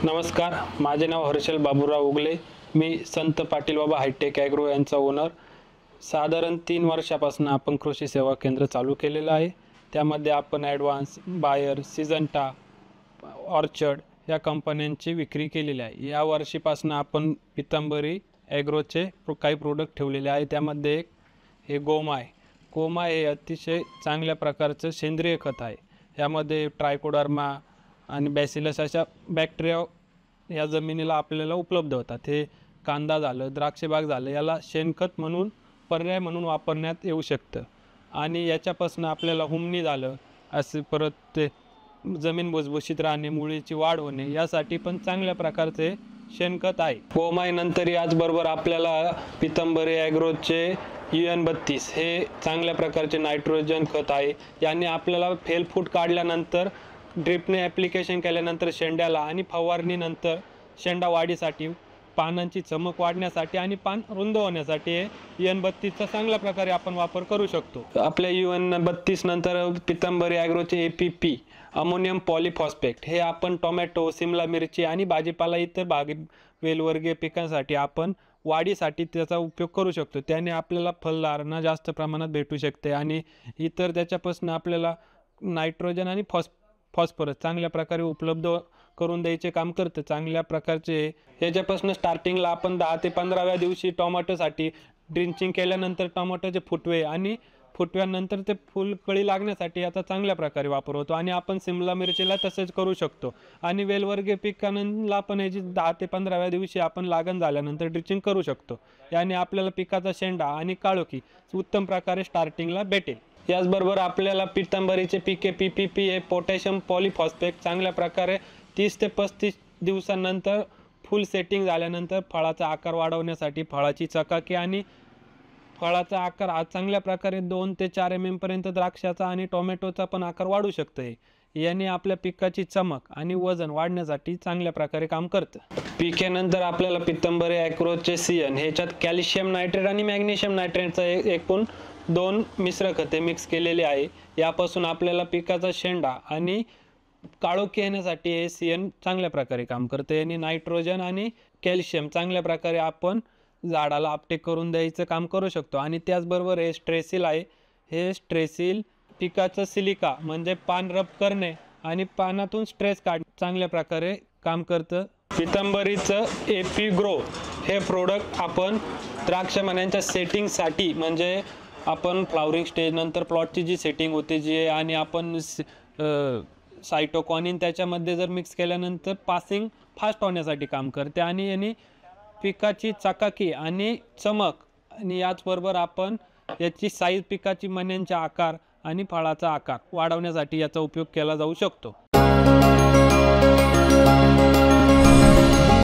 नमस्कार, माझे नाव हर्षल बाबूराव उगले। मी संत पाटील बाबा हायटेक ॲग्रो यांचा ओनर। साधारण 3 वर्षापासून आपण कृषी सेवा केंद्र चालू केलेलं आहे। त्यामध्ये आपण ॲडव्हान्स, बायर, सिजंटा, ऑर्चर्ड या कंपन्यांची विक्री केलेली आहे। या वर्षीपासून आपण पितांबरी ॲग्रोचे काही प्रोडक्ट ठेवलेले आहे। त्यामध्ये एक हे गोमा हे अतिशय चांगल्या प्रकारचं सेंद्रिय खत आहे। यामध्ये ट्रायकोडर्मा आणि बॅसिलस अशा बॅक्टेरिया या जमिनीला आपल्याला उपलब्ध होतात। हे कांदा झालं, द्राक्षबाग झालं, याला शेणखत म्हणून पर्याय म्हणून वापरण्यात येऊ शकतं। आणि याच्यापासून आपल्याला हुमणी झालं, असे परत ते जमीन भुसभुशीत राहणे, मुळीची वाढ होणे यासाठी पण चांगल्या प्रकारचे शेणखत आहे। गोमाईनंतर याचबरोबर आपल्याला पितांबरी ॲग्रोचे UN32 हे चांगल्या प्रकारचे नायट्रोजन खत आहे। याने आपल्याला फेलफूट काढल्यानंतर ड्रिपने ॲप्लिकेशन केल्यानंतर शेंड्याला आणि फवारणीनंतर शेंडा वाढीसाठी, पानांची चमक वाढण्यासाठी आणि पान रुंद होण्यासाठी हे UN32 चा चांगल्या प्रकारे आपण वापर करू शकतो। आपल्या UN32 नंतर पितांबरी ॲग्रोचे APP अमोनियम पॉलीफॉस्फेट हे आपण टोमॅटो, सिमला मिरची आणि भाजीपाला इतर वेलवर्गीय पिकांसाठी आपण वाढीसाठी त्याचा उपयोग करू शकतो। त्याने आपल्याला फलधारणा जास्त प्रमाणात भेटू शकते आणि इतर त्याच्यापासून आपल्याला नायट्रोजन आणि फॉस्फरस चांगल्या प्रकारे उपलब्ध करून द्यायचे काम करते। चांगल्या प्रकारचे याच्यापासून स्टार्टिंगला आपण 10 ते 15व्या दिवशी टोमॅटोसाठी ड्रिंचिंग केल्यानंतर टोमॅटोचे फुटवे आणि फुटव्यानंतर ते फुलकळी लागण्यासाठी याचा चांगल्या प्रकारे वापर होतो। आणि आपण सिमला मिरचीला तसेच करू शकतो। आणि वेलवर्गीय पिकांना पण याची 10 ते 15व्या दिवशी आपण लागण झाल्यानंतर ड्रिंचिंग करू शकतो। याने आपल्याला पिकाचा शेंडा आणि काळोखी उत्तम प्रकारे स्टार्टिंगला भेटेल। याचबरोबर आपल्याला पितांबरीचे PKPPP हे पोटॅशियम पॉलीफॉस्फेट चांगल्या प्रकारे 30 ते 35 दिवसांनंतर फुल सेटिंग झाल्यानंतर फळाचा आकार वाढवण्यासाठी, फळाची चकाकी आणि फळाचा आकार हा चांगल्या प्रकारे 2 ते 4 mm पर्यंत द्राक्षाचा आणि टोमॅटोचा पण आकार वाढू शकतो। याने आपल्या पिकाची चमक आणि वजन वाढण्यासाठी चांगल्या प्रकारे काम करतं। पिकानंतर आपल्याला पितांबरी ॲग्रोचे CN ह्याच्यात कॅल्शियम नायट्रेट आणि मॅग्नेशियम नायट्रेटचा एकूण 2 मिश्र खते मिक्स केलेली आहे। यापासून आपल्याला पिकाचा शेंडा आणि काळोखी येण्यासाठी हे CN चांगल्या प्रकारे काम करते। आणि नायट्रोजन आणि कॅल्शियम चांगल्या प्रकारे आपण झाडाला अपटेक करून द्यायचं काम करू शकतो। आणि त्याचबरोबर हे स्ट्रेसिल आहे। हे स्ट्रेसिल पिकाचं सिलिका म्हणजे पान रब करणे आणि पानातून स्ट्रेस काढणे चांगल्या प्रकारे काम करतं। पितांबरीचं AP ग्रो हे प्रोडक्ट आपण द्राक्ष मण्यांच्या सेटिंगसाठी, म्हणजे आपण फ्लावरिंग स्टेज नंतर प्लॉटची जी सेटिंग होते जी आणि आपण सायटोकॉनिन त्याच्यामध्ये जर मिक्स केल्यानंतर पासिंग फास्ट होण्यासाठी काम करते। आणि याने पिकाची चकाकी आणि चमक आणि याचबरोबर आपण याची साईज, पिकाची मण्यांचा आकार आणि फळाचा आकार वाढवण्यासाठी याचा उपयोग केला जाऊ शकतो।